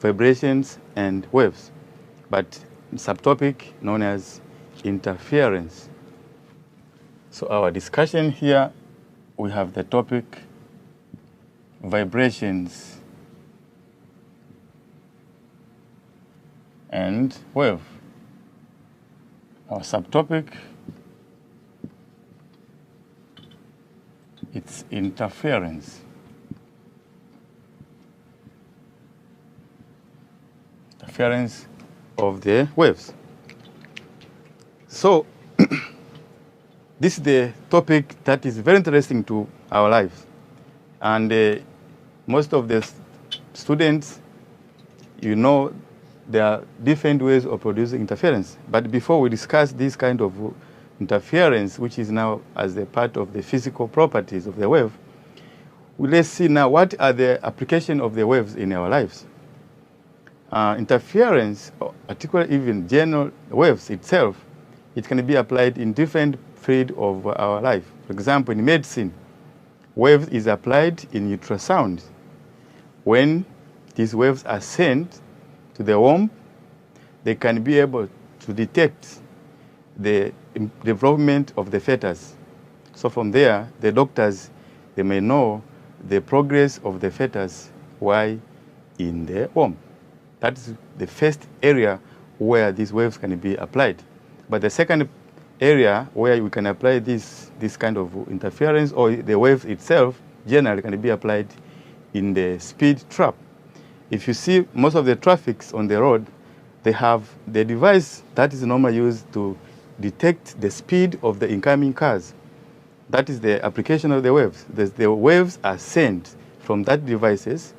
vibrations and waves, but subtopic known as interference. So our discussion here, we have the topic vibrations and wave. Our subtopic, it's interference. Interference of the waves. So this is the topic that is very interesting to our lives. And most of the students, there are different ways of producing interference. But before we discuss this kind of interference, which is now as a part of the physical properties of the wave, let's see now what are the applications of the waves in our lives. Interference, particularly even general waves itself, it can be applied in different fields of our life. For example, in medicine, waves is applied in ultrasound. When these waves are sent to the womb, they can be able to detect the development of the fetus. So from there, the doctors, they may know the progress of the fetus while in the womb. That's the first area where these waves can be applied. But the second area where we can apply this kind of interference, or the wave itself generally, can be applied in the speed trap. If you see most of the traffics on the road, they have the device that is normally used to detect the speed of the incoming cars. That is the application of the waves. The waves are sent from that devices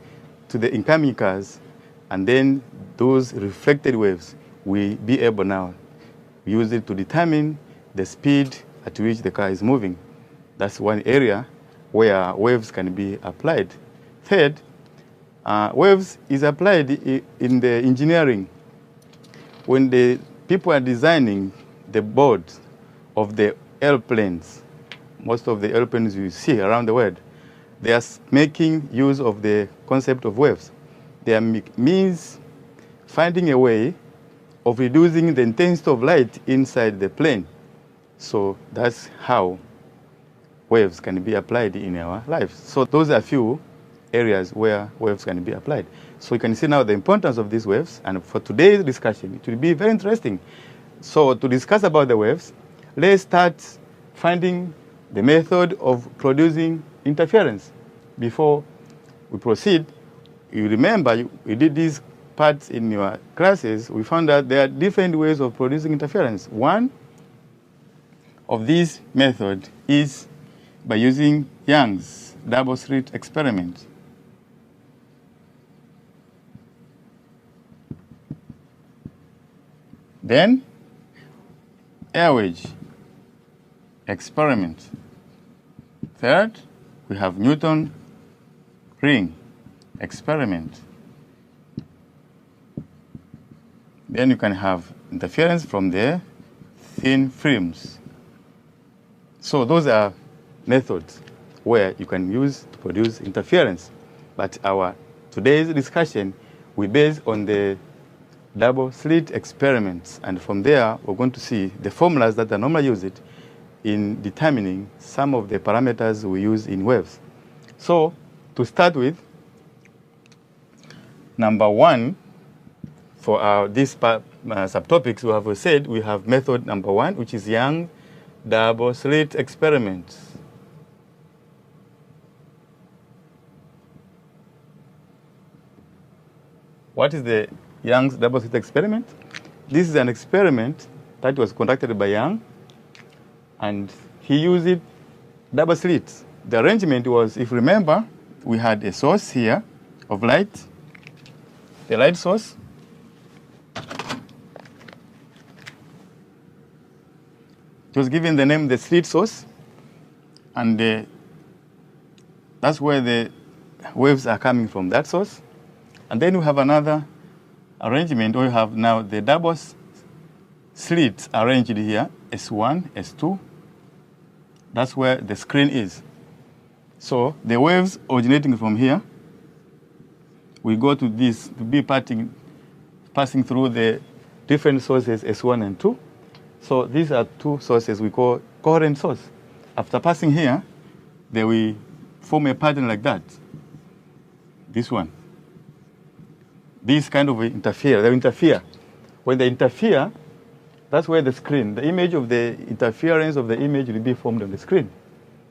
to the incoming cars, and then those reflected waves will be able now use it to determine the speed at which the car is moving. That's one area where waves can be applied. Third, waves is applied in the engineering. When the people are designing the board of the airplanes, most of the airplanes you see around the world, they are making use of the concept of waves. They means finding a way of reducing the intensity of light inside the plane. So that's how waves can be applied in our lives. So those are a few areas where waves can be applied. So you can see now the importance of these waves, and for today's discussion, it will be very interesting. So to discuss about the waves, let's start finding the method of producing interference. Before we proceed, you remember you did these parts in your classes. We found that there are different ways of producing interference. One of these methods is by using Young's double-slit experiment. Then, air wedge experiment. Third, we have Newton ring experiment. Then you can have interference from the thin films. So those are methods where you can use to produce interference. But our today's discussion will base on the double-slit experiments. And from there, we're going to see the formulas that are normally used in determining some of the parameters we use in waves. So to start with, number one, for these subtopics, we have said we have method number one, which is Young double-slit experiment. What is the Young's double-slit experiment? This is an experiment that was conducted by Young, and he used double slits. The arrangement was, if you remember, we had a source here of light, the light source. It was given the name the slit source, and that's where the waves are coming from, that source. And then we have another arrangement where we have now the double slits arranged here, S1, S2. That's where the screen is. So the waves originating from here we go to this to be passing through the different sources S1 and 2. So these are two sources we call coherent source. After passing here, they will form a pattern like that. This one. These kind of interfere. They interfere. When they interfere, that's where the screen, the image of the interference of the image will be formed on the screen.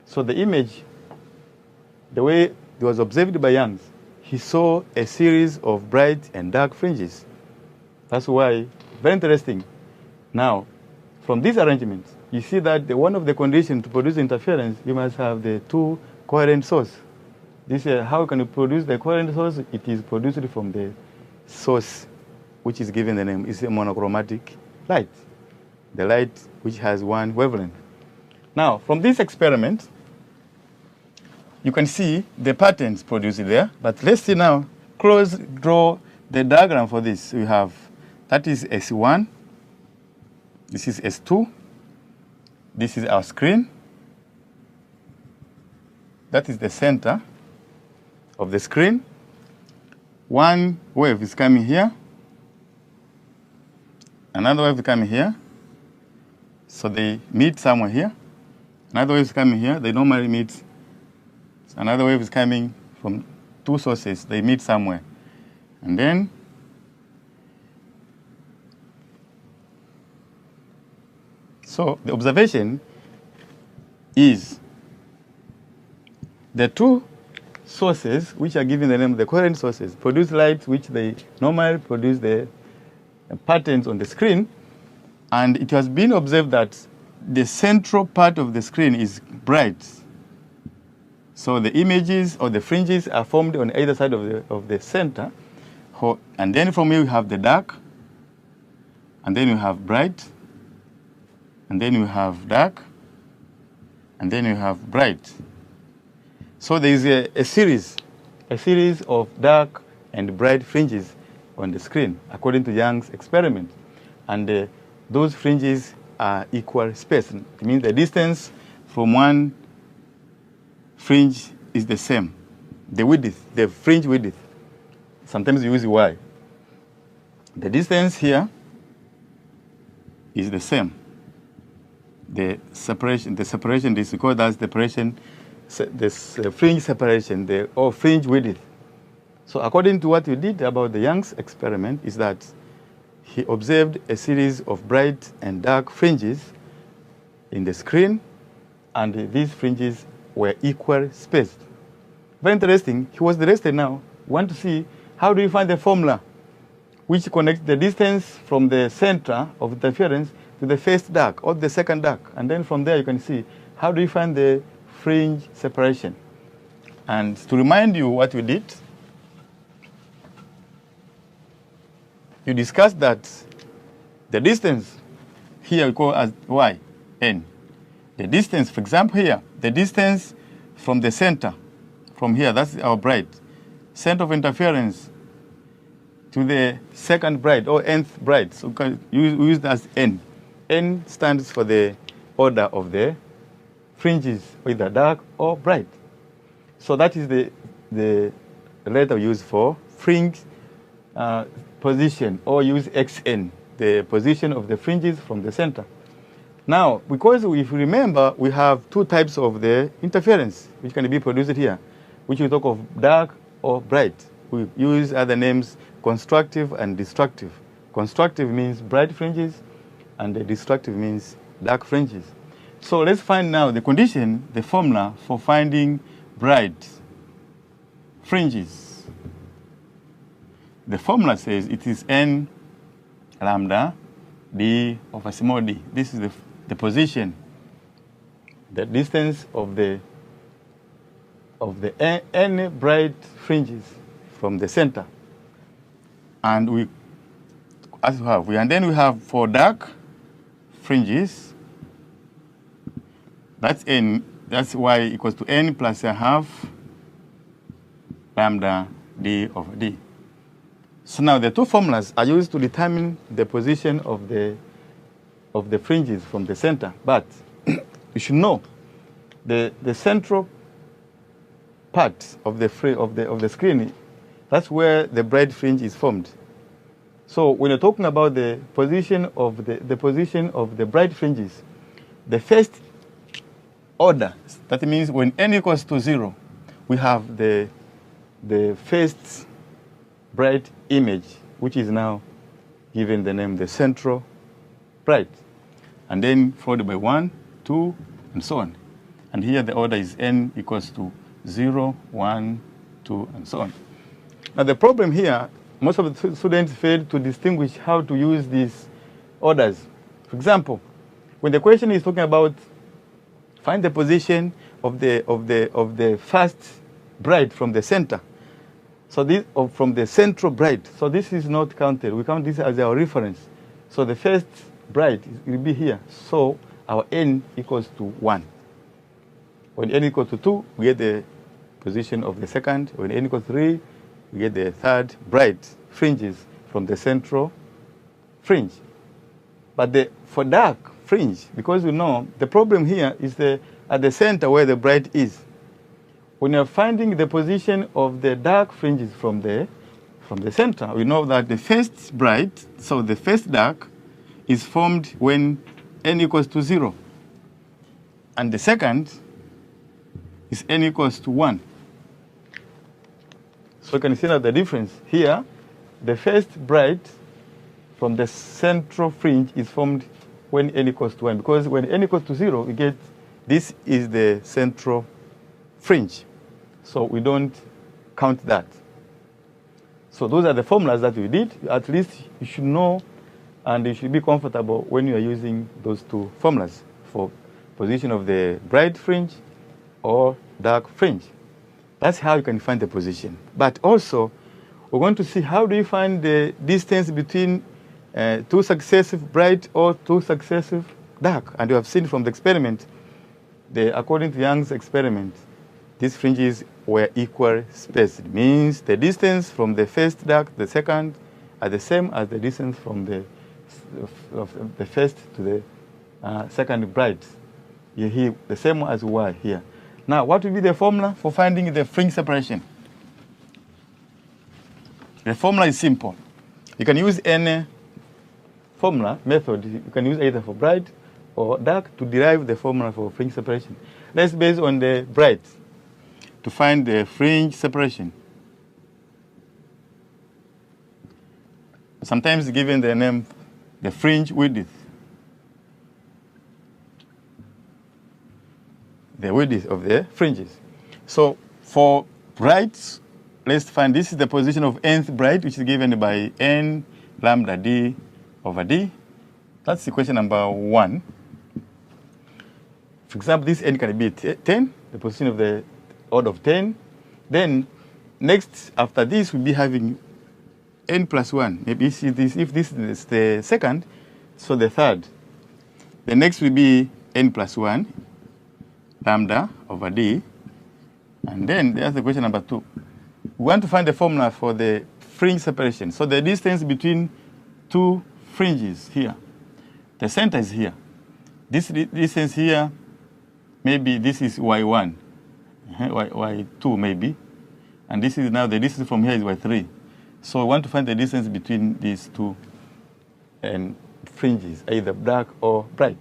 So the image, the way it was observed by Young, he saw a series of bright and dark fringes. That's why, very interesting. Now, from these arrangements, you see that one of the conditions to produce interference, you must have the two coherent source. This how can you produce the coherent source? It is produced from the source, which is given the name. It's a monochromatic light, the light which has one wavelength. Now, from this experiment, you can see the patterns produced there. But let's see now, draw the diagram for this. We have, that is S1, this is S2, this is our screen, that is the center of the screen. One wave is coming here, another wave is coming here, so they meet somewhere here. Another wave is coming here, they normally meet. Another wave is coming from two sources, they meet somewhere. And then so the observation is the two sources, which are given the name of the coherent sources, produce light which they normally produce the patterns on the screen. And it has been observed that the central part of the screen is bright. So the images or the fringes are formed on either side of the center. And then from here we have the dark, and then you have bright, and then you have dark, and then you have bright. So there is a series of dark and bright fringes on the screen, according to Young's experiment. And those fringes are equal space. It means the distance from one fringe is the same. The width, the fringe width. Sometimes you use Y. The distance here is the same. The separation is called as separation, this fringe separation, or fringe width. So according to what we did about the Young's experiment is that he observed a series of bright and dark fringes in the screen, and these fringes were equal spaced. Very interesting. He was interested now. Want to see how do you find the formula which connects the distance from the center of interference to the first dark or the second dark. And then from there you can see how do you find the fringe separation. And to remind you what we did, you discussed that the distance here we call as y, n. The distance, for example here, the distance from the center, from here, that's our bright, center of interference to the second bright or nth bright. So we use that as n. N stands for the order of the fringes, either dark or bright. So that is the letter used for fringe position, or use xn, the position of the fringes from the center. Now, because if you remember, we have two types of the interference which can be produced here, which we talk of dark or bright. We use other names, constructive and destructive. Constructive means bright fringes, and the destructive means dark fringes. So let's find now the condition, the formula for finding bright fringes. The formula says it is n lambda d over small d. This is the position, the distance of the n bright fringes from the center. And we, as we have, and then we have for dark fringes, that's n, that's y equals to n plus a half lambda d over d. So now the two formulas are used to determine the position of the fringes from the center. But you should know the central part of the screen That's where the bright fringe is formed. So when you're talking about the position of the bright fringes, the first order, that means when n equals to 0, we have the first bright image, which is now given the name the central bright, and then followed by 1, 2, and so on. And here the order is n equals to 0, 1, 2, and so on. Now the problem here, most of the students fail to distinguish how to use these orders. For example, when the question is talking about find the position of the first bright from the center, so this from the central bright. So this is not counted. We count this as our reference. So the first bright will be here. So our n equals to 1. When n equals to 2, we get the position of the second. When n equals to 3, we get the third bright fringes from the central fringe. But for dark fringe, because we know the problem here is at the center where the bright is. When you're finding the position of the dark fringes from the center, we know that the first bright, so the first dark, is formed when n equals to 0. And the second is n equals to 1. So you can see that the difference here, the first bright from the central fringe is formed when n equals to 1. Because when n equals to 0, we get this is the central fringe. So we don't count that. So those are the formulas that we did. At least you should know and you should be comfortable when you are using those two formulas for position of the bright fringe or dark fringe. That's how you can find the position. But also, we're going to see how do you find the distance between two successive bright or two successive dark. And you have seen from the experiment, according to Young's experiment, these fringes were equal spaced. It means the distance from the first dark, the second, are the same as the distance from the first to the second bright. Here, the same as y here. Now, what will be the formula for finding the fringe separation? The formula is simple. You can use any formula method. You can use either for bright or dark to derive the formula for fringe separation. Let's base on the bright to find the fringe separation. Sometimes given the name the fringe width. The width of the fringes. So for brights, let's find this is the position of nth bright, which is given by n lambda d over d. That's equation number 1. For example, this n can be 10, the position of the order of 10. Then next, after this, we'll be having n plus 1. Maybe if this is the second, so the third. The next will be n plus 1, lambda over d. And then there's the question number 2. We want to find the formula for the fringe separation. So the distance between two fringes here. The center is here. This distance here, maybe this is y1, y2 maybe. And this is now the distance from here is y3. So we want to find the distance between these two fringes, either dark or bright.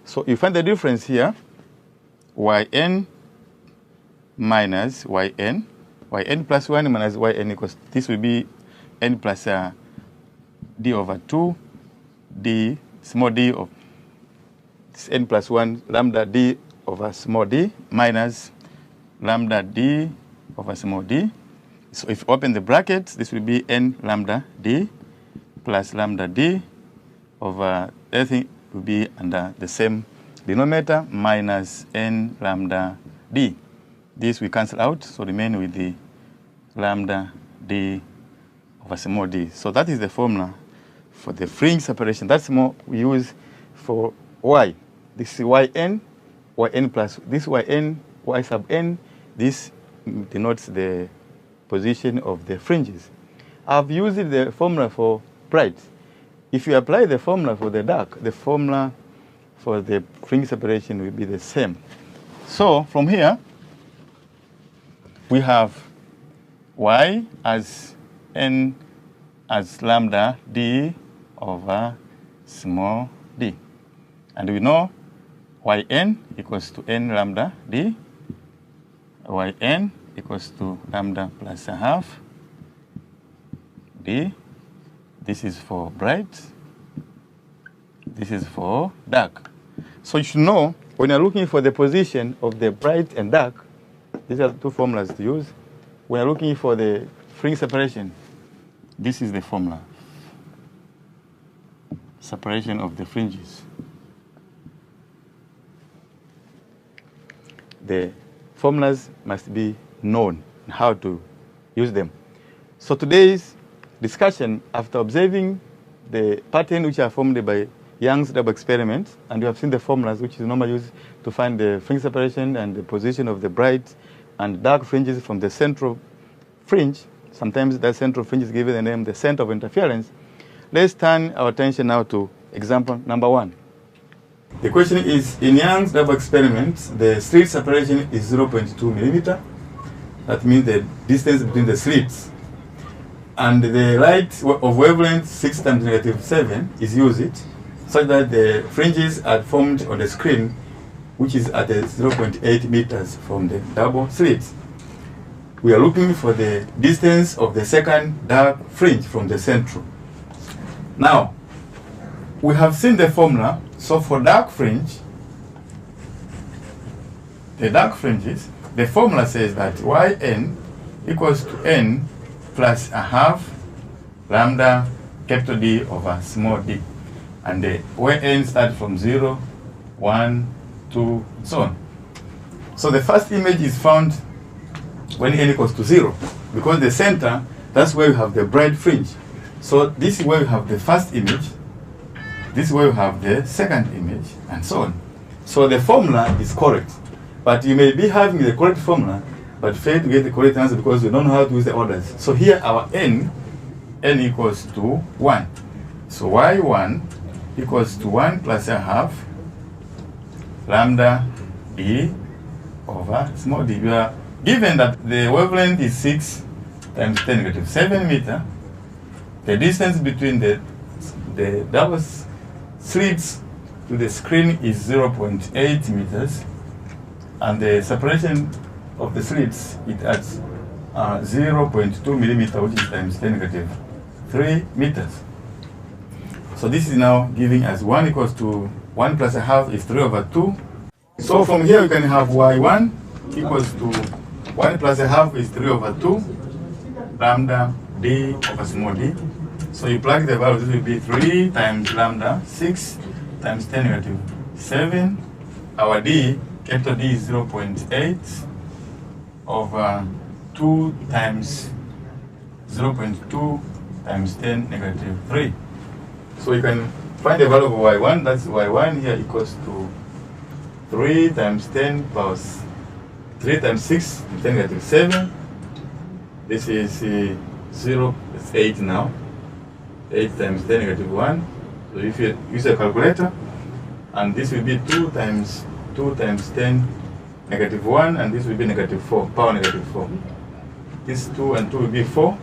So you find the difference here, yn minus yn plus 1 minus yn equals, this will be n plus d over 2, d, small d of this n plus 1 lambda d over small d minus lambda d over small d. So if you open the brackets, this will be n lambda d plus lambda d over everything will be under the same denominator minus n lambda d. This we cancel out, so remain with the lambda d over small d. So that is the formula for the fringe separation. That's more we use for y. This is yn plus this yn, y sub n. This denotes the position of the fringes. I've used the formula for bright. If you apply the formula for the dark, the formula for the fringe separation will be the same. So from here, we have y as n as lambda d over small d. And we know yn equals to n lambda d, yn equals to lambda plus a half d. This is for bright, this is for dark. So you should know, when you're looking for the position of the bright and dark, these are the two formulas to use. When you're looking for the fringe separation, this is the formula. Separation of the fringes. The formulas must be known and how to use them. So today's discussion, after observing the pattern which are formed by Young's double experiment, and you have seen the formulas which is normally used to find the fringe separation and the position of the bright and dark fringes from the central fringe. Sometimes that central fringe is given the name the center of interference. Let's turn our attention now to example number 1. The question is, in Young's double experiment, the slit separation is 0.2 millimeter. That means the distance between the slits. And the light of wavelength 6 times -7 is used, such that the fringes are formed on the screen, which is at 0.8 meters from the double slit. We are looking for the distance of the second dark fringe from the central. Now, we have seen the formula. So for dark fringe, the dark fringes, the formula says that yn equals to n plus a half lambda capital D over small d. And where n starts from 0, 1, 2, and so on. So the first image is found when n equals to 0, because the center, that's where you have the bright fringe. So this is where you have the first image, this is where you have the second image, and so on. So the formula is correct, but you may be having the correct formula, but fail to get the correct answer because you don't know how to use the orders. So here our n equals to 1. So y1 equals to 1 plus a half lambda d over small d. We are given that the wavelength is 6 times 10 to -7 meter. The distance between the double slits to the screen is 0.8 meters. And the separation of the slits is at 0.2 millimeter, which is times 10 3 meters. So this is now giving us 1 equals to 1 plus a half is 3 over 2. So from here we can have y1 equals to 1 plus a half is 3 over 2 lambda d over small d. So you plug the value, this will be 3 times lambda 6 times 10 7. Our d, capital D, is 0.8 over 2 times 0.2 times 10 -3. So you can find the value of y1. That's y1 here equals to 3 times 10 plus 3 times 6, 10 7. This is 0, it's 8 now. 8 times 10 1. So if you use a calculator, and this will be 2 times 10 -1, and this will be -4, power -4. This 2 and 2 will be 4.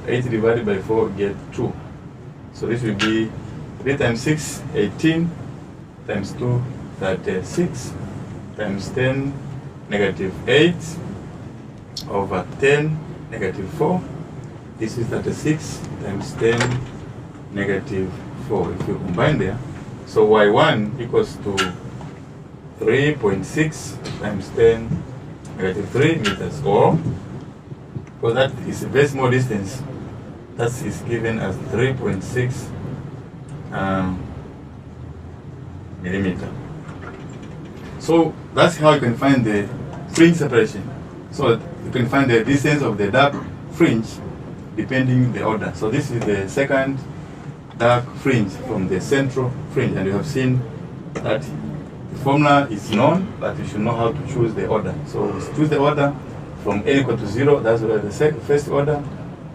8 divided by 4 get 2. So this will be 3 times 6, 18, times 2, 36, times 10 -8 over 10 -4. This is 36 times 10 -4. If you combine there, so y1 equals to 3.6 times 10 -3 meters, or because that is a very small distance, that is given as 3.6 millimeter. So that's how you can find the fringe separation. So you can find the distance of the dark fringe depending the order. So this is the second dark fringe from the central fringe, and you have seen that the formula is known, but you should know how to choose the order. So choose the order from n equal to 0, that's the first order,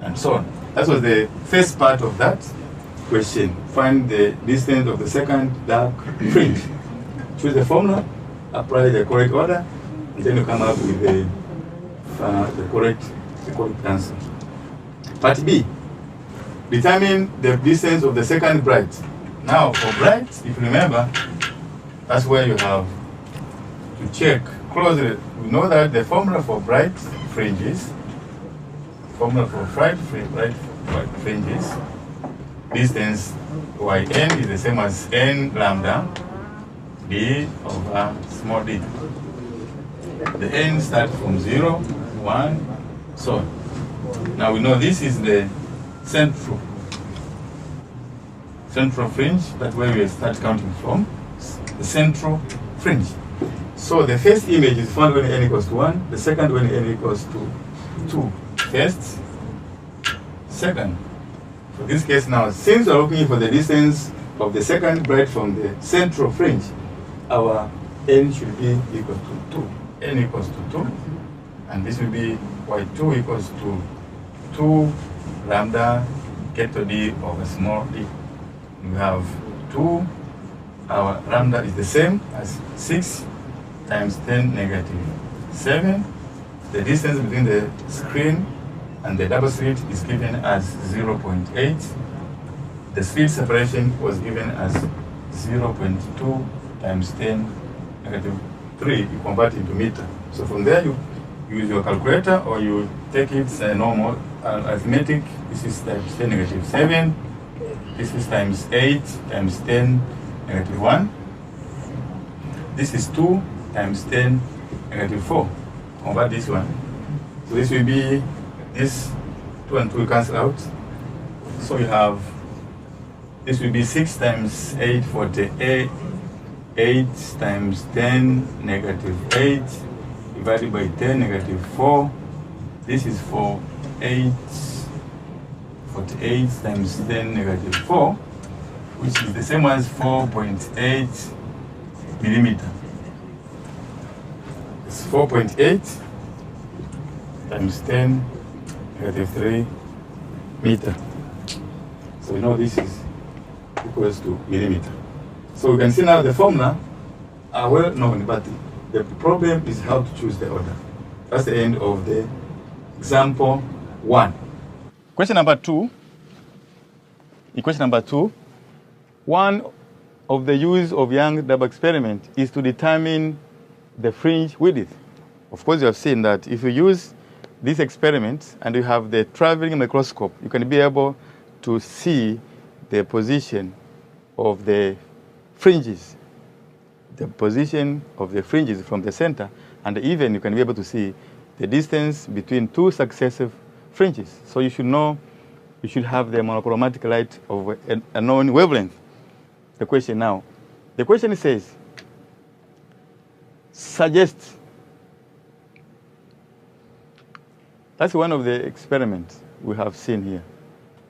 and so on. That was the first part of that question. Find the distance of the second dark fringe. Choose the formula, apply the correct order, and then you come up with the correct the correct answer. Part B, determine the distance of the second bright. Now for bright, if you remember, that's where you have to check closely. We know that the formula for bright fringes, fringes, distance yn is the same as n lambda d over small d. The n starts from 0, 1, so on. Now we know this is the central fringe, that's where we start counting from, the central fringe. So the first image is found when n equals to 1, the second when n equals to 2. First, second. For this case now, since we're looking for the distance of the second bright from the central fringe, our n should be equal to 2. N equals to 2, and this will be y2 equals to 2 lambda capital D over small d. We have 2, our lambda is the same as 6 times 10 negative 7. The distance between the screen and the double slit is given as 0.8. The slit separation was given as 0.2 times 10 negative 3. You convert into meter. So from there you use your calculator or you take it normal arithmetic. This is times 10 negative 7. This is times 8 times 10 negative 1. This is 2 times 10 negative 4. Convert this one. So this will be, this 2 and 2 will cancel out. So you have, this will be 6 times 8, 48. 8 times 10 negative 8 divided by 10 negative 4. This is 48 times 10 negative 4, which is the same as 4.8 millimeter. It's 4.8 times 10 negative 3 meter. So we know this is equals to millimeter. So we can see now the formula are well known, but the problem is how to choose the order. That's the end of the example 1. Question number 2. In question number 2, one of the use of Young's double experiment is to determine the fringe width. Of course, you have seen that if you use this experiment and you have the traveling microscope, you can be able to see the position of the fringes, from the center, and even you can be able to see the distance between two successive fringes. So you should know, you should have the monochromatic light of a known wavelength. The question now, the question says, suggest. That's one of the experiments we have seen here.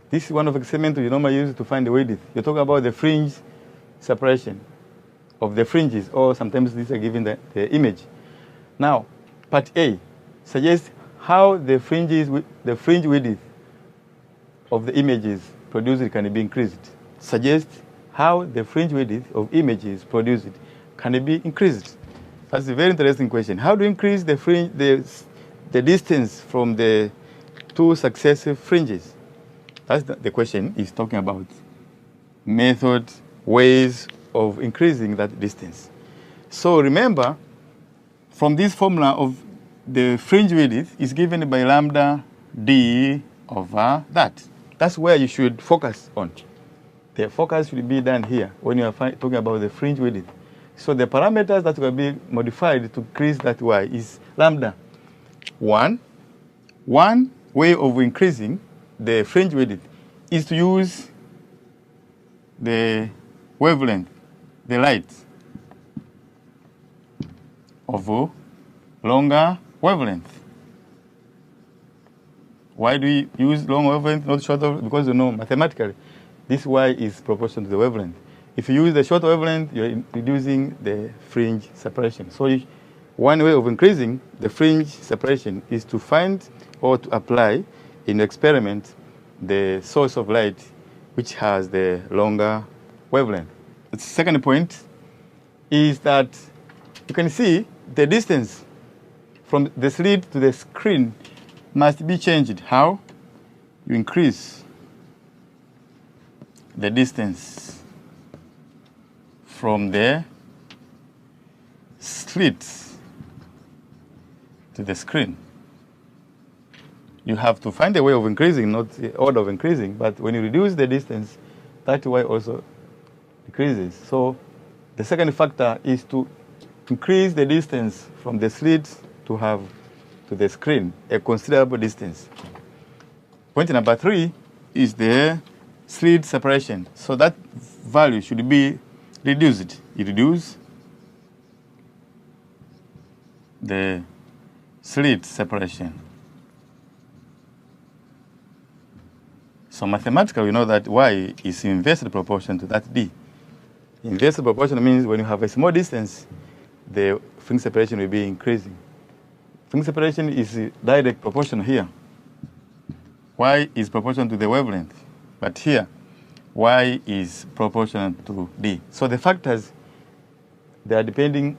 This is one of the experiments we normally use to find the width. You talk about the fringe separation of the fringes, or sometimes these are given the image. Now, part A suggests how the fringe width of the images produced can be increased. Suggest how the fringe width of images produced can be increased. That's a very interesting question. How do you increase the fringe, the distance from the two successive fringes? That's the question is talking about. Method, ways of increasing that distance. So remember, from this formula of the fringe width is given by lambda d over that. That's where you should focus on. The focus should be done here when you are talking about the fringe width. So the parameters that will be modified to increase that y is lambda. One way of increasing the fringe width is to use the wavelength, the light of a longer wavelength. Why do we use long wavelength, not shorter? Because you know mathematically, this y is proportional to the wavelength. If you use the short wavelength, you're reducing the fringe separation. So one way of increasing the fringe separation is to find or to apply in the experiment the source of light which has the longer wavelength. The second point is that you can see the distance from the slit to the screen must be changed. How? You increase the distance from the slits to the screen. You have to find a way of increasing, not the order of increasing, but when you reduce the distance, that y also decreases. So the second factor is to increase the distance from the slit to the screen, a considerable distance. Point number 3 is the slit separation. So that value should be reduced. You reduce the slit separation. So mathematically, we know that y is inversely proportional to that d. Inversely proportional means when you have a small distance, the fringe separation will be increasing. Fringe separation is direct proportional here. Y is proportional to the wavelength, but here, y is proportional to d. So the factors, they are depending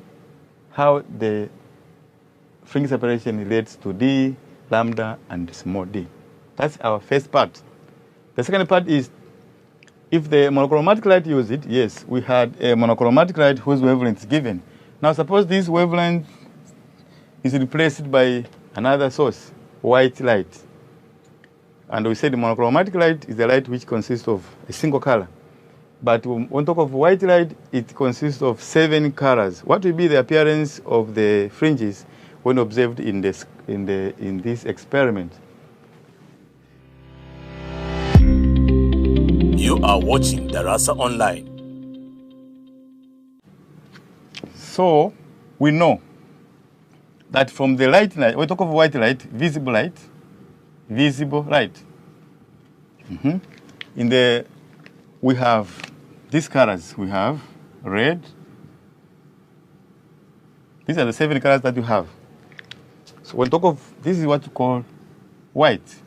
how the fringe separation relates to d, lambda, and small d. That's our first part. The second part is, if the monochromatic light use it, yes, we had a monochromatic light whose wavelength is given. Now suppose this wavelength is replaced by another source, white light. And we said the monochromatic light is the light which consists of a single color. But on top of white light, it consists of 7 colors. What will be the appearance of the fringes when observed in this experiment? You are watching Darasa Online. So we know that from the light, we talk of white light, visible light. We have these colors. We have red. These are the 7 colors that you have. So when we talk of, this is what you call white.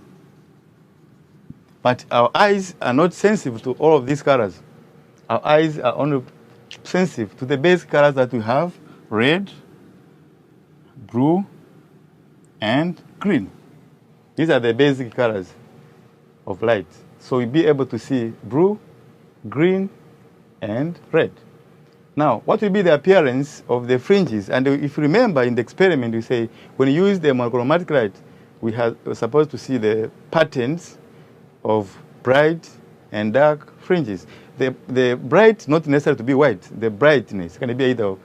But our eyes are not sensitive to all of these colors. Our eyes are only sensitive to the basic colors that we have: red, blue, and green. These are the basic colors of light. So we'll be able to see blue, green, and red. Now, what will be the appearance of the fringes? And if you remember in the experiment, we say when you use the monochromatic light, we're supposed to see the patterns of bright and dark fringes. The bright, not necessarily to be white, the brightness can be either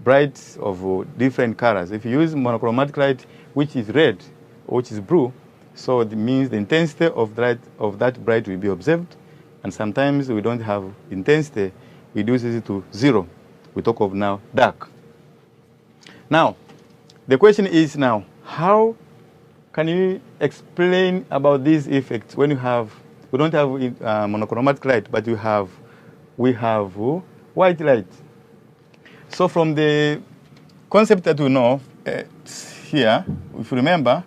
bright of different colors. If you use monochromatic light, which is red or which is blue, so it means the intensity of that bright will be observed. And sometimes we don't have intensity, we reduce it to 0. We talk of now dark. Now, the question is now, how can you explain about these effects when we don't have monochromatic light, but we have white light? So from the concept that we know here, if you remember,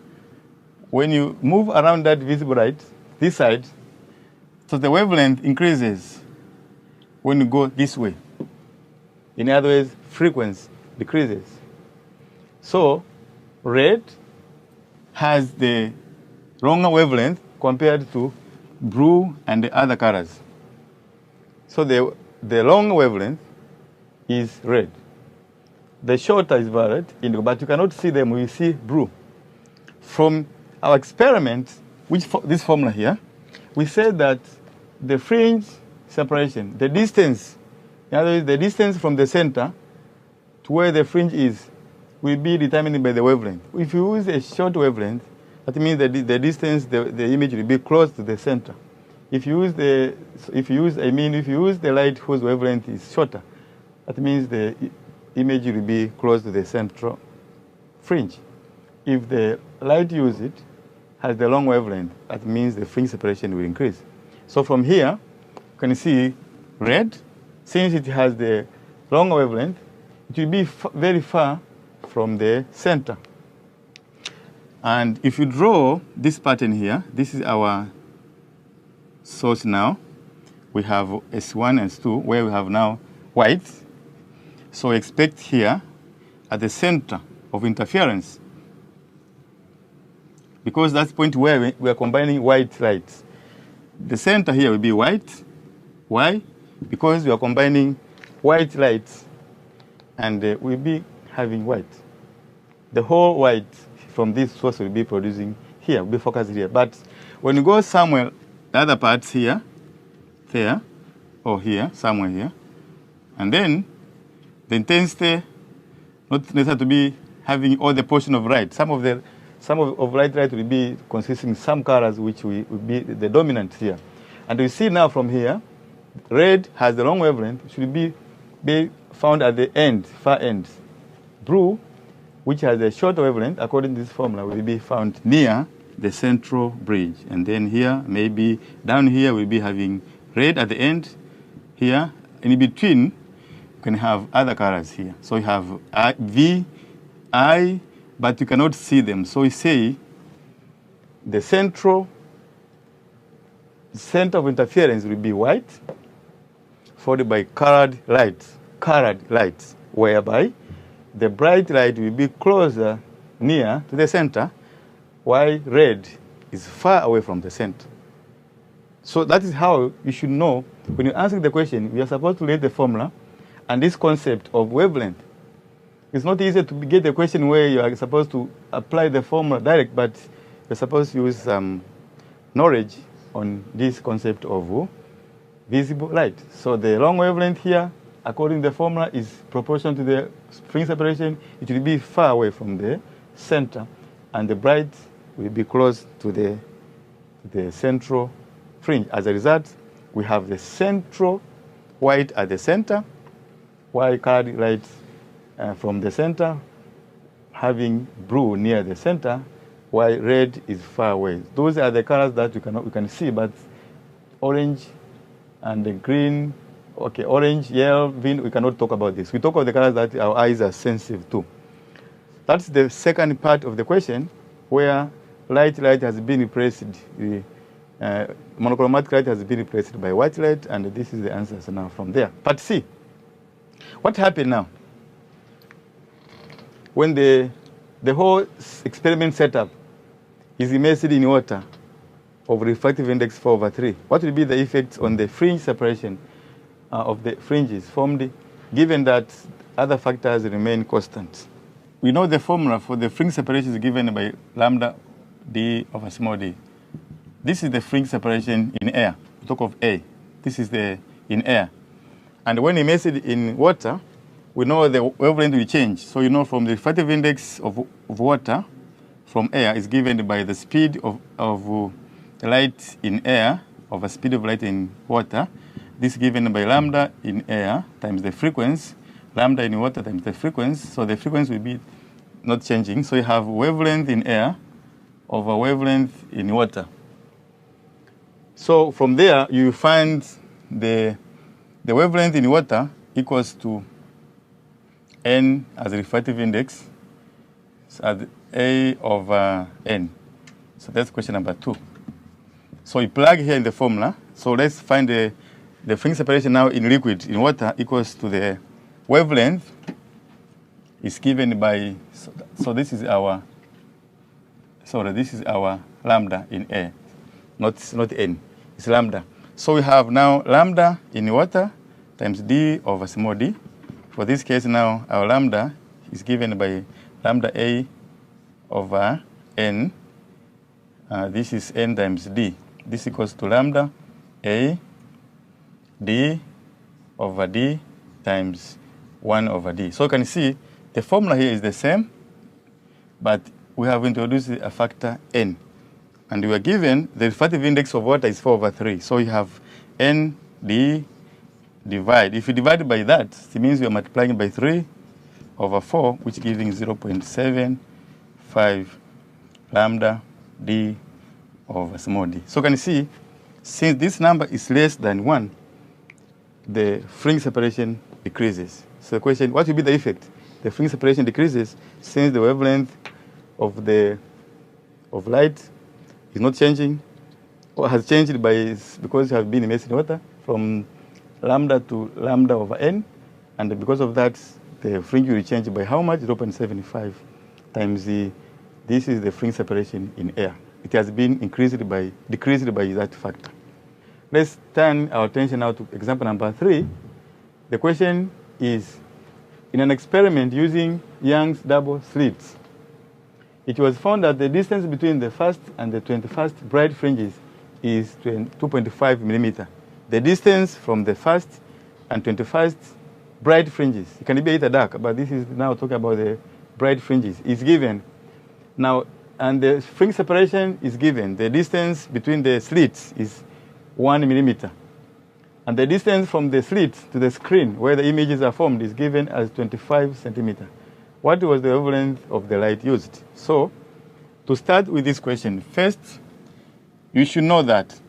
when you move around that visible light, this side, so the wavelength increases when you go this way. In other words, frequency decreases. So red has the longer wavelength compared to blue and the other colors. So the long wavelength is red. The shorter is violet, indigo, but you cannot see them, we see blue. From our experiment, this formula here, we said that the fringe separation, the distance, in other words, the distance from the center to where the fringe is, will be determined by the wavelength. If you use a short wavelength, that means that the distance, the image will be close to the center. If you use the light whose wavelength is shorter, that means the image will be close to the central fringe. If the light used has the long wavelength, that means the fringe separation will increase. So from here, you can see red, since it has the long wavelength, it will be very far from the center. And if you draw this pattern here, this is our source now. We have S1 and S2, where we have now white. So expect here, at the center of interference, because that's the point where we are combining white light. The center here will be white. Why? Because we are combining white light and we'll be having white. The whole white from this source will be producing here, will be focused here. But when you go somewhere, the other parts here, there, or here, somewhere here, and then the intensity not necessarily to be having all the portion of light. Some of light will be consisting some colors which will be the dominant here. And we see now from here, red has the long wavelength, should be found at the end, far end. Blue, which has a short wavelength, according to this formula, will be found near the central bridge. And then here, maybe down here, we'll be having red at the end. Here, in between, you can have other colors here. So you have V, I, but you cannot see them. So we say the center of interference will be white, followed by colored lights, whereby the bright light will be closer near to the center, while red is far away from the center. So that is how you should know when you answer the question. We are supposed to read the formula and this concept of wavelength. It's not easy to get the question where you are supposed to apply the formula direct, but you're supposed to use some knowledge on this concept of visible light. So the long wavelength here, according to the formula, is proportional to the fringe separation. It will be far away from the center, and the bright will be close to the central fringe. As a result, we have the central white at the center, while colored light from the center, having blue near the center, while red is far away. Those are the colors that we can see, but orange and the green, okay, orange, yellow, green, we cannot talk about this. We talk about the colors that our eyes are sensitive to. That's the second part of the question, where light has been replaced. Monochromatic light has been replaced by white light, and this is the answers now from there. Part C. What happened now? When the whole experiment setup is immersed in water of refractive index 4/3, what will be the effects on the fringe separation of the fringes formed, given that other factors remain constant? We know the formula for the fringe separation is given by lambda d over small d. This is the fringe separation in air. We talk of A. This is in air. And when immersed in water, we know the wavelength will change. So you know from the refractive index of water from air is given by the speed of light in air over speed of light in water. This is given by lambda in air times the frequency, lambda in water times the frequency. So the frequency will be not changing. So you have wavelength in air over wavelength in water. So from there, you find the wavelength in water equals to n as a refractive index, so as A over n. So that's question number 2. So you plug here in the formula. So let's find the fringe separation now in liquid, in water, equals to the wavelength is given by, so this is our lambda in air, not n, it's lambda. So we have now lambda in water times d over small d. For this case now, our lambda is given by lambda a over n. This is n times d. This equals to lambda a d over d times 1 over d. So you can see the formula here is the same, but we have introduced a factor n. And we are given the refractive index of water is 4/3. So you have n d divide. If you divide by that, it means we are multiplying by 3/4, which is giving 0.75 lambda d over small d. So can you see, since this number is less than 1, the fringe separation decreases. So the question, what will be the effect? The fringe separation decreases since the wavelength of light is not changing, or has changed because you have been immersed in water from lambda to lambda over n, and because of that, the fringe will change by how much? 0.75 times the This is the fringe separation in air. It has been decreased by that factor. Let's turn our attention now to example number 3. The question is, in an experiment using Young's double slits, it was found that the distance between the first and the 21st bright fringes is 2.5 millimeter. The distance from the first and 21st bright fringes, it can be either dark, but this is now talking about the bright fringes, is given. Now, and the fringe separation is given. The distance between the slits is 1 millimeter. And the distance from the slit to the screen where the images are formed is given as 25 centimeter. What was the wavelength of the light used? So, to start with this question, first, you should know that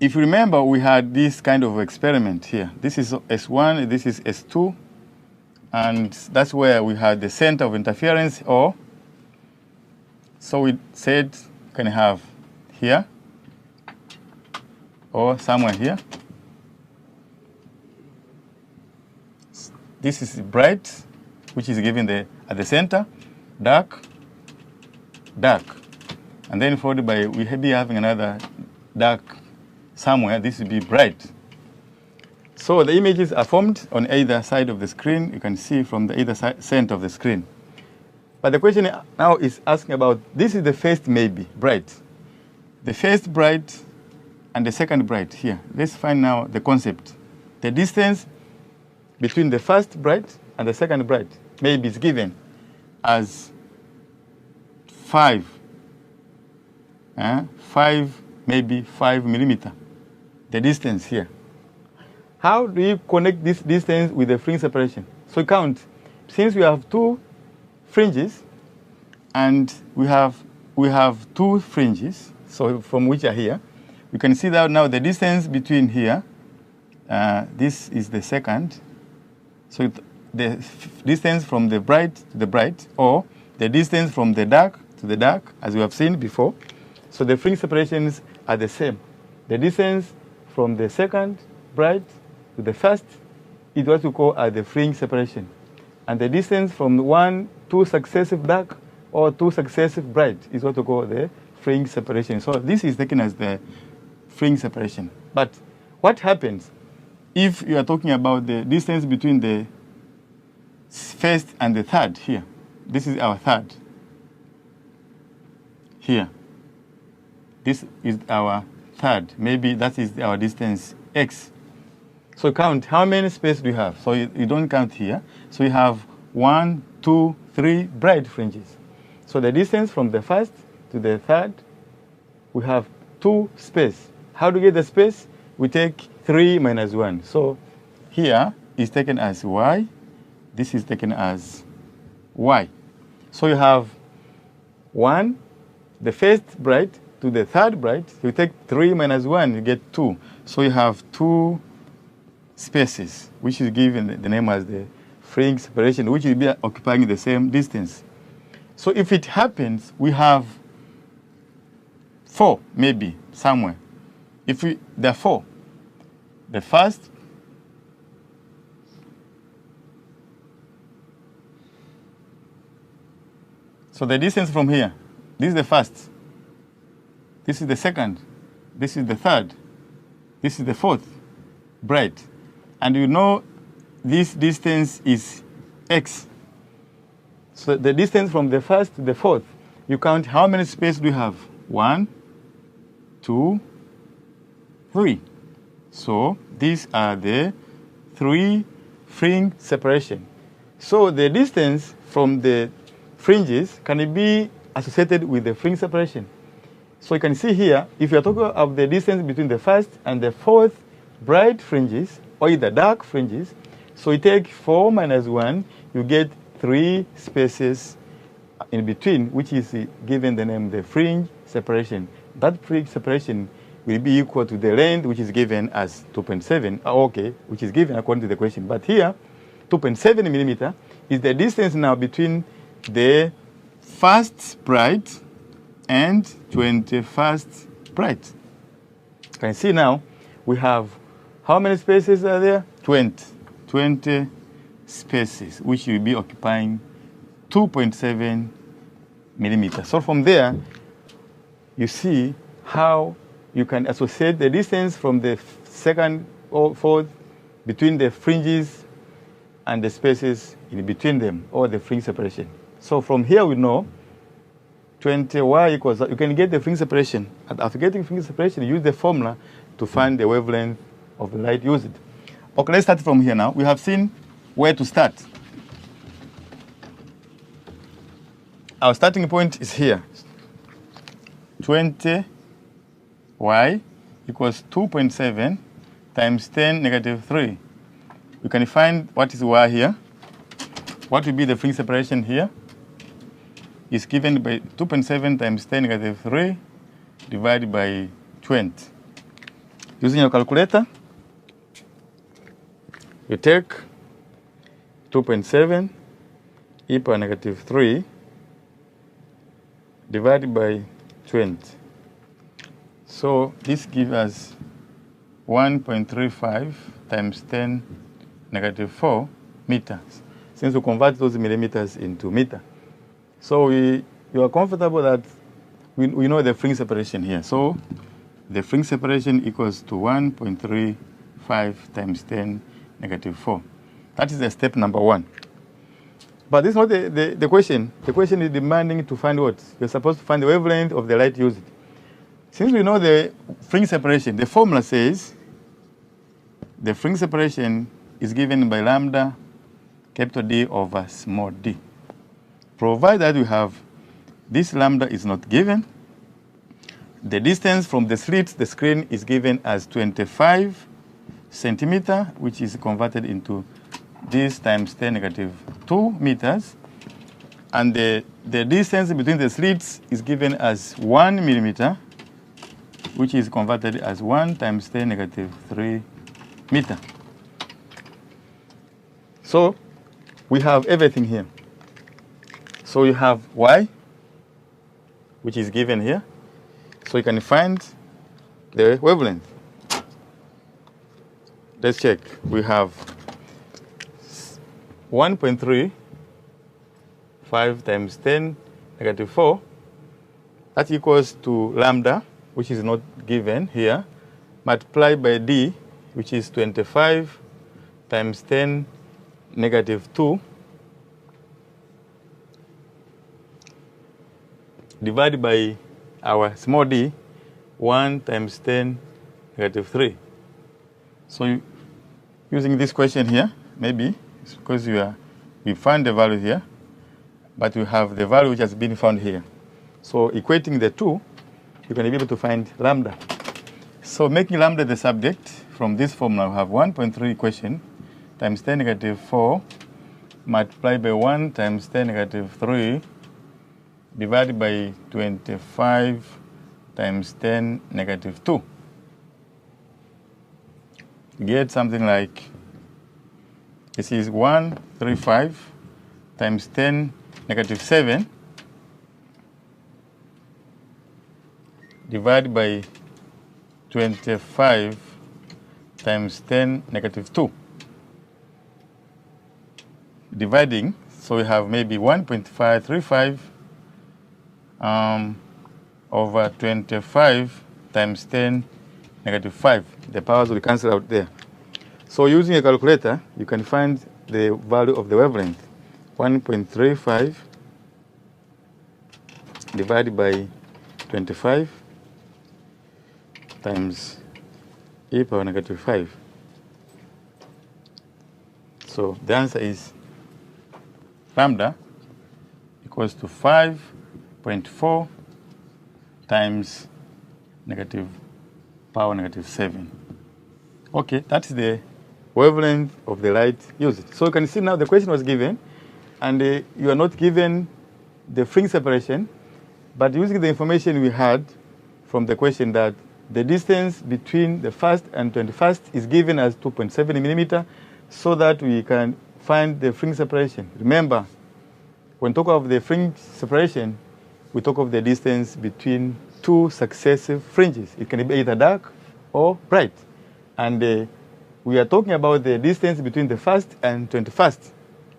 if you remember, we had this kind of experiment here. This is S1, this is S2, and that's where we had the center of interference, or so we said can have here or somewhere here. This is bright, which is given at the center, dark, dark. And then followed by, we may be having another dark somewhere. This will be bright. So the images are formed on either side of the screen. You can see from the either center of the screen. But the question now is asking about, this is the first maybe, bright. The first bright and the second bright here. Let's find now the concept. The distance between the first bright and the second bright maybe is given as 5, maybe 5 millimeter, the distance here. How do you connect this distance with the fringe separation? So count, since we have 2 fringes and we have 2 fringes, so from which are here, we can see that now the distance between here, this is the second. So the distance from the bright to the bright, or the distance from the dark to the dark, as we have seen before. So the fringe separations are the same. The distance from the second bright to the first is what we call the fringe separation. And the distance from 2 successive dark or 2 successive bright is what we call the fringe separation. So this is taken as the fringe separation. But what happens if you are talking about the distance between the first and the third here? This is our third. Here. This is our third. Maybe that is our distance x. So count how many spaces do you have? So you don't count here. So you have 1, 2, 3 bright fringes. So the distance from the first to the third, we have 2 spaces. How do we get the space? We take 3 minus 1. So here is taken as y. This is taken as y. So you have 1, the first bright to the third bright. You take 3 minus 1, you get 2. So you have 2 spaces, which is given the name as the fringe separation, which will be occupying the same distance. So if it happens, we have 4, maybe, somewhere. If there are 4, the first, so the distance from here, this is the first, this is the second, this is the third, this is the fourth bright. And you know this distance is x. So the distance from the first to the fourth, you count how many spaces do you have? 1, 2, 3. So these are the 3 fringe separation. So the distance from the fringes can be associated with the fringe separation. So you can see here, if you're talking of the distance between the first and the fourth bright fringes, or either dark fringes, so you take 4 minus 1, you get 3 spaces in between, which is given the name the fringe separation. That fringe separation will be equal to the length, which is given as 2.7, okay, which is given according to the question. But here, 2.7 millimeter is the distance now between the first bright and 21st bright. You can see now we have how many spaces are there? 20 spaces, which will be occupying 2.7 millimeters. So from there, you see how you can associate the distance from the second or fourth between the fringes and the spaces in between them, or the fringe separation. So from here we know 20y equals, you can get the fringe separation. And after getting fringe separation, use the formula to find the wavelength of the light used. Okay, let's start from here now. We have seen where to start. Our starting point is here. 20y equals 2.7 times 10 negative 3. We can find what is y here. What will be the fringe separation here? Is given by 2.7 times 10 negative 3 divided by 20. Using your calculator, you take 2.7 e power negative 3 divided by 20. So this gives us 1.35 times 10 negative 4 meters, since we convert those millimeters into meter. So you are comfortable that we know the fringe separation here. So the fringe separation equals to 1.35 times 10 negative 4. That is the step number 1. But this is not the question. The question is demanding to find what? You're supposed to find the wavelength of the light used. Since we know the fringe separation, the formula says the fringe separation is given by lambda capital D over small d. Provided we have this lambda is not given, the distance from the slit, the screen, is given as 25 centimeter, which is converted into this times 10 negative 2 meters. And the distance between the slits is given as 1 millimeter, which is converted as 1 times 10 negative 3 meter. So we have everything here. So you have y, which is given here. So you can find the wavelength. Let's check. We have 1.35 times 10 negative 4. That equals to lambda, which is not given here, multiplied by d, which is 25 times 10 negative 2, divided by our small d, 1 times 10 negative 3. So using this question here, maybe it's because we find the value here, but we have the value which has been found here. So equating the two, you can be able to find lambda. So making lambda the subject, from this formula we have 1.3 equation times 10 negative 4 multiplied by 1 times 10 negative 3 divided by 25 times 10 negative 2. You get something like, this is 135 times 10 negative 7 divided by 25 times 10 negative 2. Dividing, so we have maybe 1.535 over 25 times 10 negative 5. The powers will cancel out there. So using a calculator, you can find the value of the wavelength. 1.35 divided by 25 times e power negative 5. So the answer is lambda equals to 5.4 times negative power negative 7. Okay, that's the wavelength of the light used. So you can see now the question was given, and you are not given the fringe separation, but using the information we had from the question that the distance between the first and 21st is given as 2.7 millimeter, so that we can find the fringe separation. Remember, when we talk of the fringe separation, we talk of the distance between two successive fringes. It can be either dark or bright. And we are talking about the distance between the first and 21st.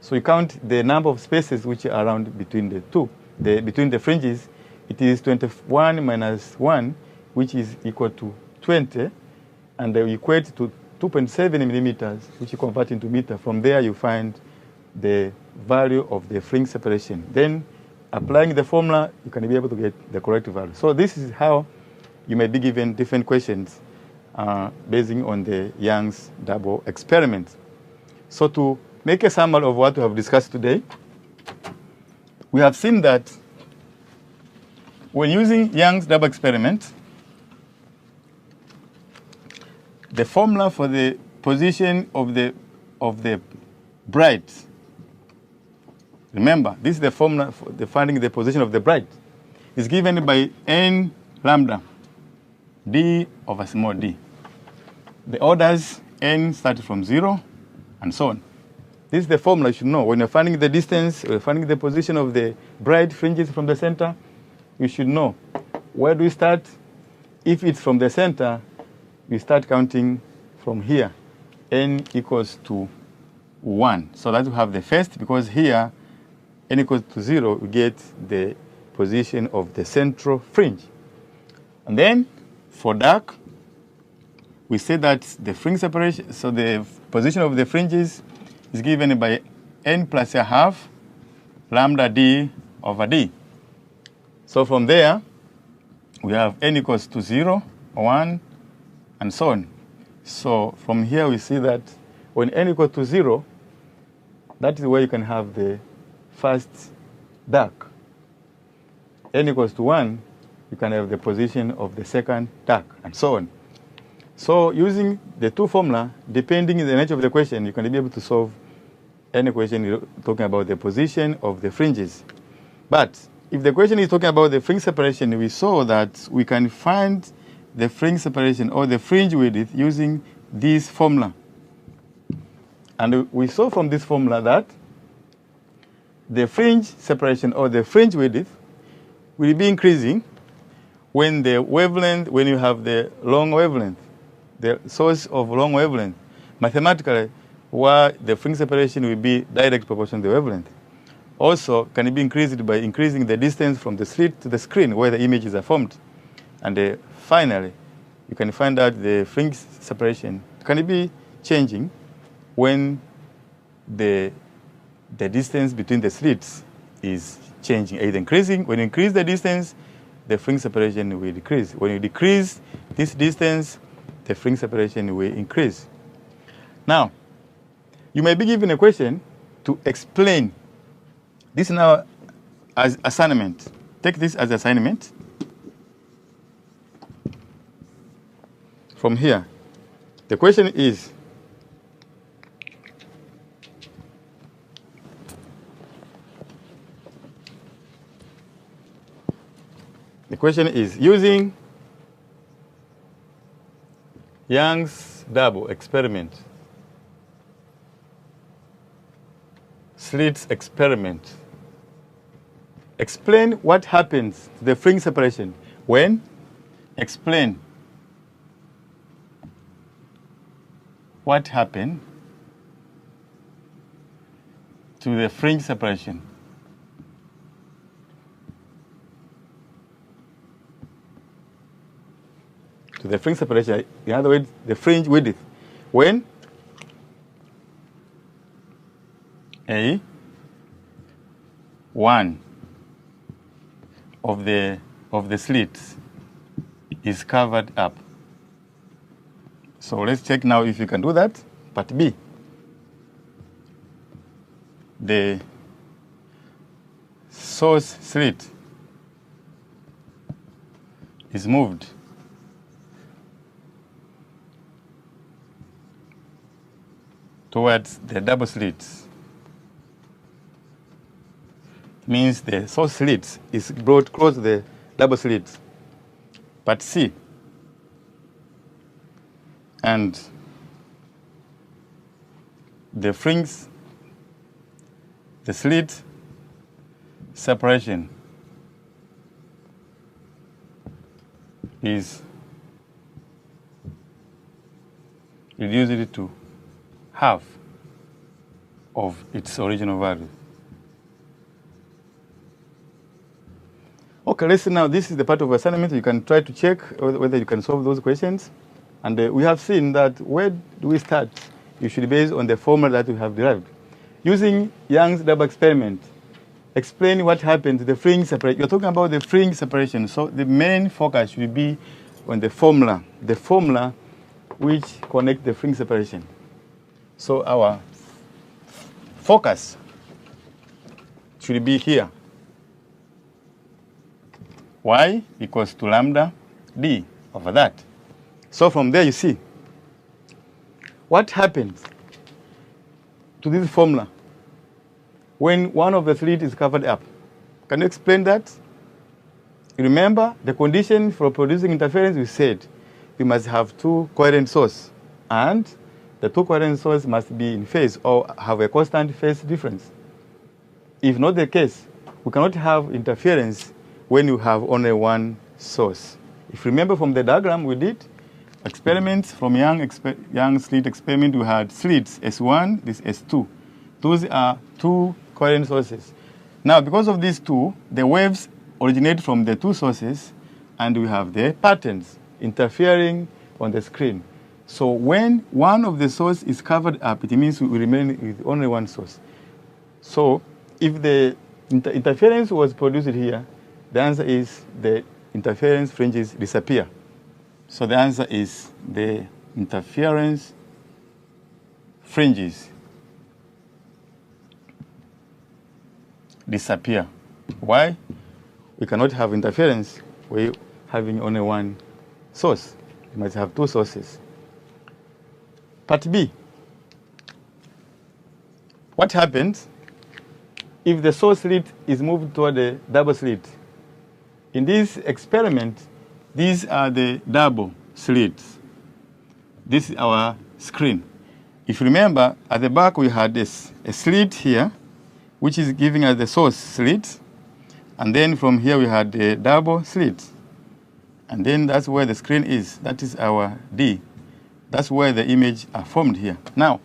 So you count the number of spaces which are around between the two. Between the fringes, it is 21 minus 1, which is equal to 20, and they equate to 2.7 millimeters, which you convert into meter. From there, you find the value of the fringe separation. Then, applying the formula, you can be able to get the correct value. So this is how you may be given different questions basing on the Young's double experiment. So to make a summary of what we have discussed today, we have seen that when using Young's double experiment, the formula for the position of the bright, remember, this is the formula for finding the position of the bright, is given by n lambda d over small d. The orders n start from 0 and so on. This is the formula you should know. When you're finding the distance, or finding the position of the bright fringes from the center, you should know where do we start. If it's from the center, we start counting from here. N equals to 1. So that we have the first, because here n equals to 0, we get the position of the central fringe. And then for dark, we say that the fringe separation, so the position of the fringes is given by n plus a half lambda d over d. So from there, we have n equals to 0, 1, and so on. So from here, we see that when n equals to 0, that is where you can have the first dark. N equals to 1, you can have the position of the second dark, and so on. So using the two formula, depending on the nature of the question, you can be able to solve any question talking about the position of the fringes. But if the question is talking about the fringe separation, we saw that we can find the fringe separation or the fringe width using this formula. And we saw from this formula that the fringe separation or the fringe width will be increasing when the wavelength, when you have the long wavelength, the source of long wavelength, mathematically, where the fringe separation will be direct proportional to the wavelength. Also, can it be increased by increasing the distance from the slit to the screen where the images are formed. And finally, you can find out the fringe separation. Can it be changing when the distance between the slits is changing, either increasing? When you increase the distance, the fringe separation will decrease. When you decrease this distance, the fringe separation will increase. Now, you may be given a question to explain. This now as assignment. Take this as assignment. From here, the question is, using Young's double experiment, slits experiment, explain what happens to the fringe separation when, explain what happened to the fringe separation in other words, the fringe width, when one of the slits is covered up. So let's check now if you can do that. Part B. The source slit is moved towards the double slits. Means the source slit is brought close to the double slits. Part C. And the fringe, the slit separation is reduced to half of its original value. Okay, let's see now, this is the part of assignment. You can try to check whether you can solve those questions. And we have seen that where do we start? Usually based on the formula that we have derived. Using Young's double experiment, explain what happened to the fringe separation. You're talking about the fringe separation. So the main focus should be on the formula which connects the fringe separation. So our focus should be here. Y equals to lambda D over that. So from there you see what happens to this formula when one of the slits is covered up. Can you explain that? You remember the condition for producing interference, we said we must have two coherent sources, and the two coherent sources must be in phase or have a constant phase difference. If not the case, we cannot have interference when you have only one source. If you remember from the diagram we did, experiments from Young slit experiment, we had slits S1, this S2. Those are two coherent sources. Now, because of these two, the waves originate from the two sources, and we have the patterns interfering on the screen. So when one of the sources is covered up, it means we remain with only one source. So if the interference was produced here, the answer is the interference fringes disappear. So the answer is the interference fringes disappear. Why? We cannot have interference with having only one source. We must have two sources. Part B. What happens if the source slit is moved toward the double slit? In this experiment, these are the double slits. This is our screen. If you remember, at the back we had a slit here, which is giving us the source slit. And then from here we had the double slit. And then that's where the screen is. That is our D. That's where the image are formed here. Now,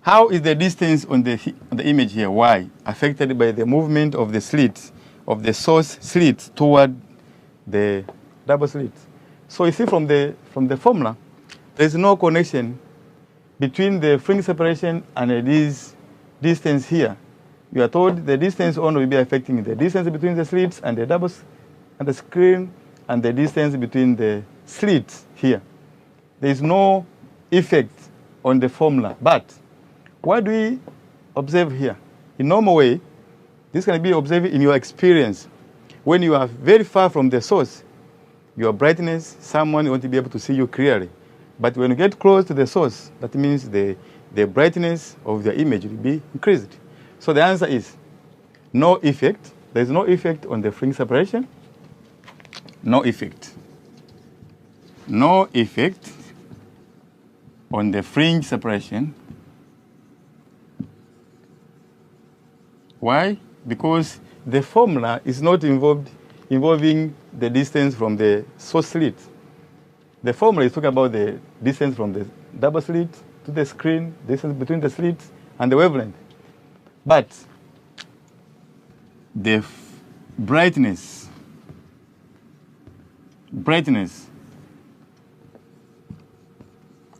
how is the distance on the image here, Y, affected by the movement of the slit, of the source slit toward the double slit? So you see from the formula, there is no connection between the fringe separation and this distance here. You are told the distance only will be affecting the distance between the slits and the doubles and the screen and the distance between the slits here. There is no effect on the formula. But what do we observe here? In normal way, this can be observed in your experience. When you are very far from the source, your brightness, someone won't be able to see you clearly. But when you get close to the source, that means the brightness of the image will be increased. So the answer is no effect. There is no effect on the fringe separation. No effect. No effect on the fringe separation. Why? Because the formula is not involving the distance from the source slit. The formula is talking about the distance from the double slit to the screen, distance between the slits and the wavelength. But the brightness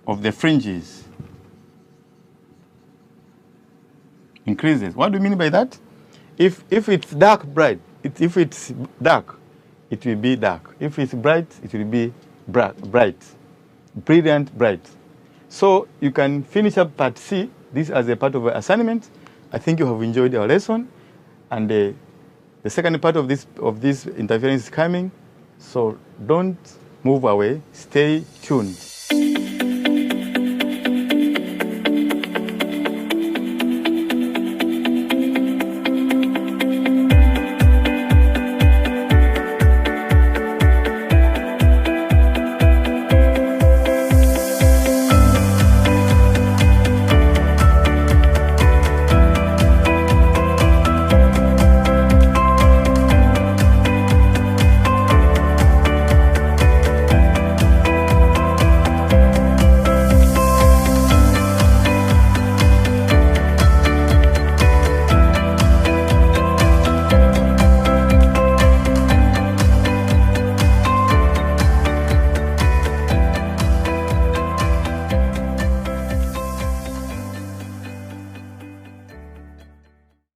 of the fringes increases. What do you mean by that? If it's dark, bright. If it's dark, it will be dark. If it's bright, it will be bright. Brilliant, bright. So you can finish up part C, this as a part of an assignment. I think you have enjoyed our lesson. And the second part of this interference is coming. So don't move away. Stay tuned.